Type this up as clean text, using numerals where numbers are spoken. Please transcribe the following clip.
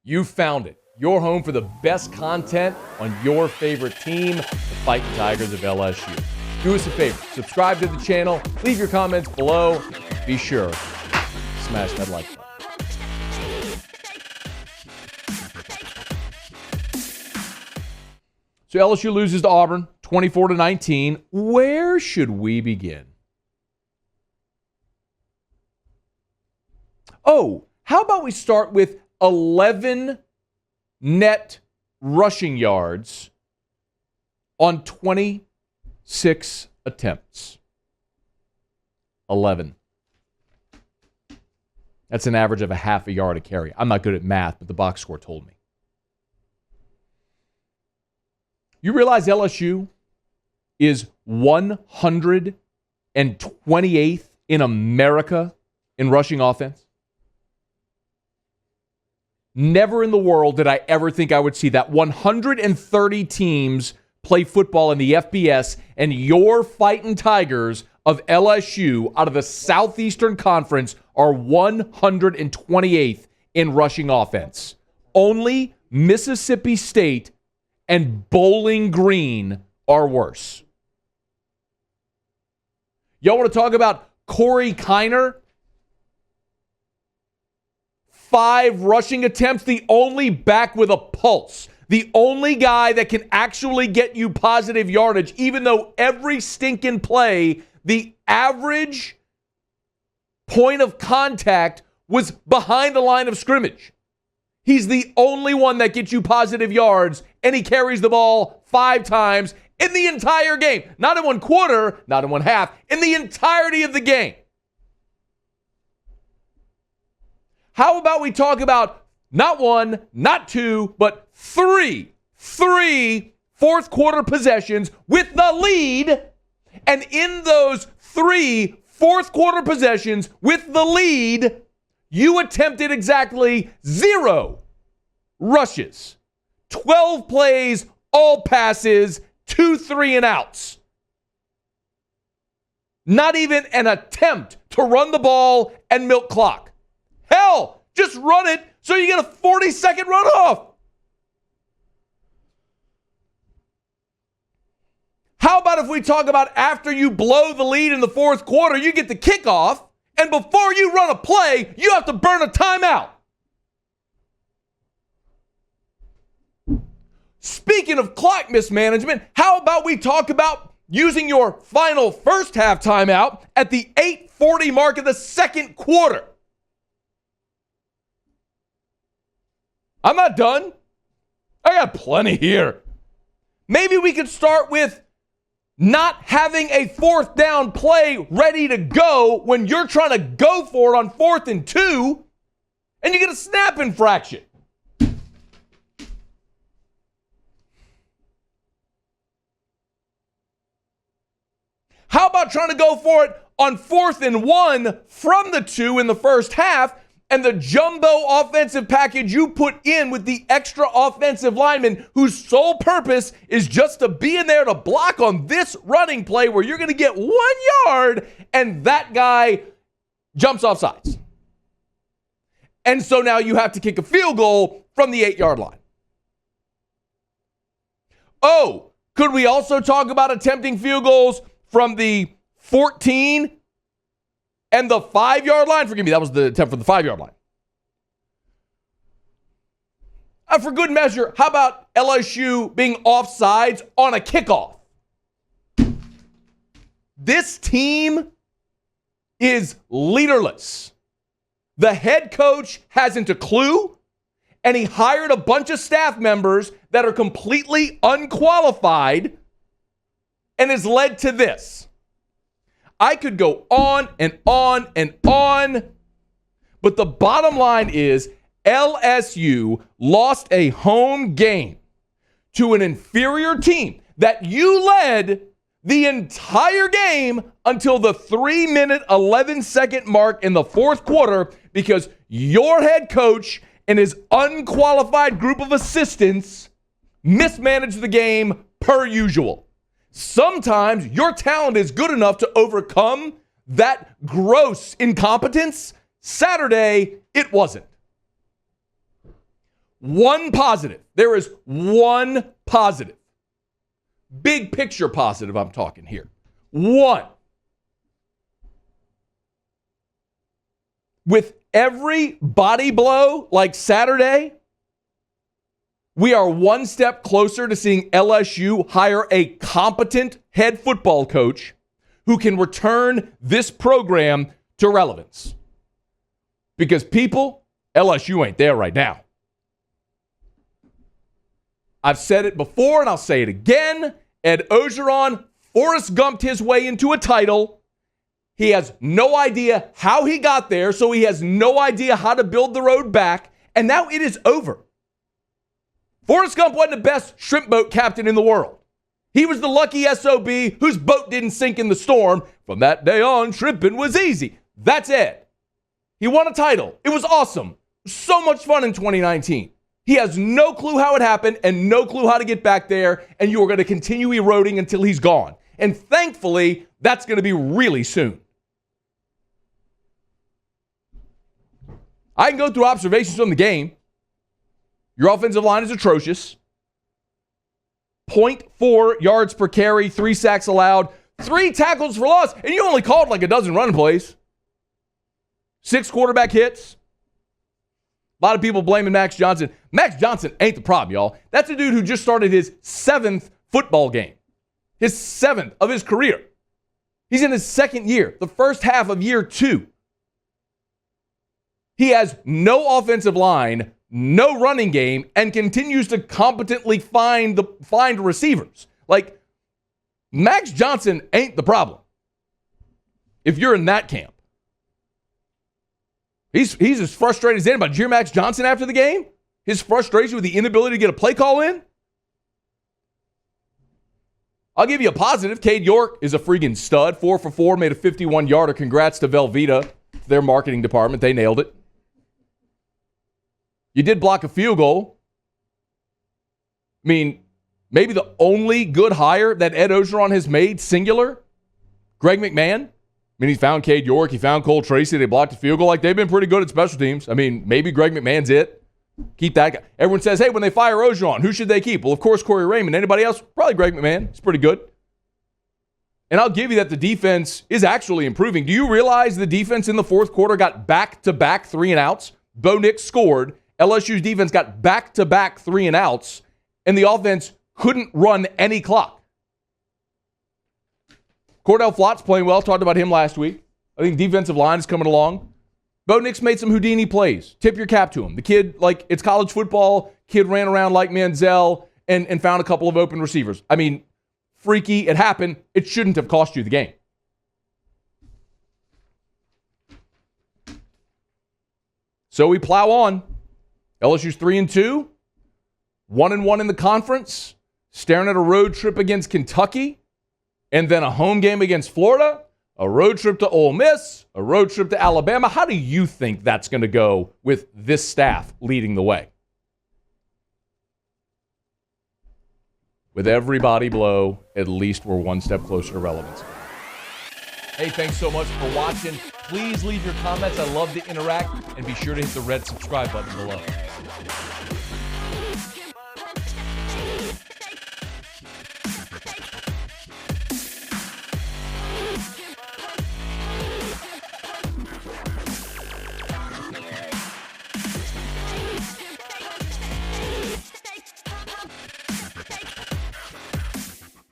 You found it. Your home for the best content on your favorite team, the Fighting Tigers of LSU. Do us a favor. Subscribe to the channel. Leave your comments below. Be sure to smash that like button. So LSU loses to Auburn, 24-19. Where should we begin? Oh, how about we start with 11 net rushing yards on 26 attempts. 11. That's an average of a half a yard a carry. I'm not good at math, but the box score told me. You realize LSU is 128th in America in rushing offense? Never in the world did I ever think I would see that 130 teams play football in the FBS, and your Fighting Tigers of LSU out of the Southeastern Conference are 128th in rushing offense. Only Mississippi State and Bowling Green are worse. Y'all want to talk about Corey Kiner? 5 rushing attempts, the only back with a pulse. The only guy that can actually get you positive yardage, even though every stinking play, the average point of contact was behind the line of scrimmage. He's the only one that gets you positive yards, and he carries the ball 5 times in the entire game. Not in one quarter, not in one half, in the entirety of the game. How about we talk about not 1, not 2, but 3 fourth quarter possessions with the lead, and in those 3 fourth quarter possessions with the lead, you attempted exactly 0 rushes, 12 plays, all passes, 2 3-and-outs. Not even an attempt to run the ball and milk clock. Hell, just run it so you get a 40-second runoff. How about if we talk about after you blow the lead in the fourth quarter, you get the kickoff, and before you run a play, you have to burn a timeout. Speaking of clock mismanagement, how about we talk about using your final first half timeout at the 8:40 mark of the second quarter? I'm not done. I got plenty here. Maybe we could start with not having a fourth down play ready to go when you're trying to go for it on 4th and 2, and you get a snap infraction. How about trying to go for it on 4th and 1 from the 2 in the first half, and the jumbo offensive package you put in with the extra offensive lineman whose sole purpose is just to be in there to block on this running play where you're going to get 1 yard and that guy jumps off sides. And so now you have to kick a field goal from the 8-yard line. Oh, could we also talk about attempting field goals from the 14 and the 5-yard line? Forgive me, that was the attempt from the 5-yard line. For good measure, how about LSU being offsides on a kickoff? This team is leaderless. The head coach hasn't a clue, and he hired a bunch of staff members that are completely unqualified, and has led to this. I could go on and on and on, but the bottom line is LSU lost a home game to an inferior team that you led the entire game until the 3-minute, 11-second mark in the fourth quarter because your head coach and his unqualified group of assistants mismanaged the game per usual. Sometimes your talent is good enough to overcome that gross incompetence. Saturday, it wasn't. one positive. There is one positive. Big picture positive I'm talking here. One. With every body blow like Saturday, we are one step closer to seeing LSU hire a competent head football coach who can return this program to relevance. Because people, LSU ain't there right now. I've said it before and I'll say it again. Ed Orgeron Forrest Gumped his way into a title. He has no idea how he got there, so he has no idea how to build the road back, and now it is over. Forrest Gump wasn't the best shrimp boat captain in the world. He was the lucky SOB whose boat didn't sink in the storm. From that day on, shrimping was easy. That's Ed. He won a title. It was awesome. So much fun in 2019. He has no clue how it happened and no clue how to get back there, and you are going to continue eroding until he's gone. And thankfully, that's going to be really soon. I can go through observations from the game. Your offensive line is atrocious. 0.4 yards per carry, 3 sacks allowed, 3 tackles for loss, and you only called like a dozen running plays. 6 quarterback hits. A lot of people blaming Max Johnson. Max Johnson ain't the problem, y'all. That's a dude who just started his 7th football game. His 7th of his career. He's in his 2nd year, the first half of year 2. He has no offensive line, no running game, and continues to competently find receivers. Like, Max Johnson ain't the problem. If you're in that camp. He's as frustrated as anybody. Did you hear Max Johnson after the game? His frustration with the inability to get a play call in? I'll give you a positive. Cade York is a freaking stud. 4 for 4, made a 51-yarder. Congrats to Velveeta, their marketing department. They nailed it. You did block a field goal. I mean, maybe the only good hire that Ed Orgeron has made, singular, Greg McMahon. I mean, he found Cade York. He found Cole Tracy. They blocked a field goal. Like, they've been pretty good at special teams. I mean, maybe Greg McMahon's it. Keep that guy. Everyone says, hey, when they fire Orgeron, who should they keep? Well, of course, Corey Raymond. Anybody else? Probably Greg McMahon. He's pretty good. And I'll give you that the defense is actually improving. Do you realize the defense in the fourth quarter got back-to-back 3-and-outs? Bo Nix scored. LSU's defense got back-to-back 3-and-outs, and the offense couldn't run any clock. Cordell Flott's playing well. Talked about him last week. I think defensive line is coming along. Bo Nix made some Houdini plays. Tip your cap to him. The kid, like, it's college football. Kid ran around like Manziel and found a couple of open receivers. I mean, freaky. It happened. It shouldn't have cost you the game. So we plow on. LSU's 3-2, 1-1 in the conference, staring at a road trip against Kentucky, and then a home game against Florida, a road trip to Ole Miss, a road trip to Alabama. How do you think that's going to go with this staff leading the way? With every body blow, at least we're one step closer to relevance. Hey, thanks so much for watching. Please leave your comments. I love to interact. And be sure to hit the red subscribe button below.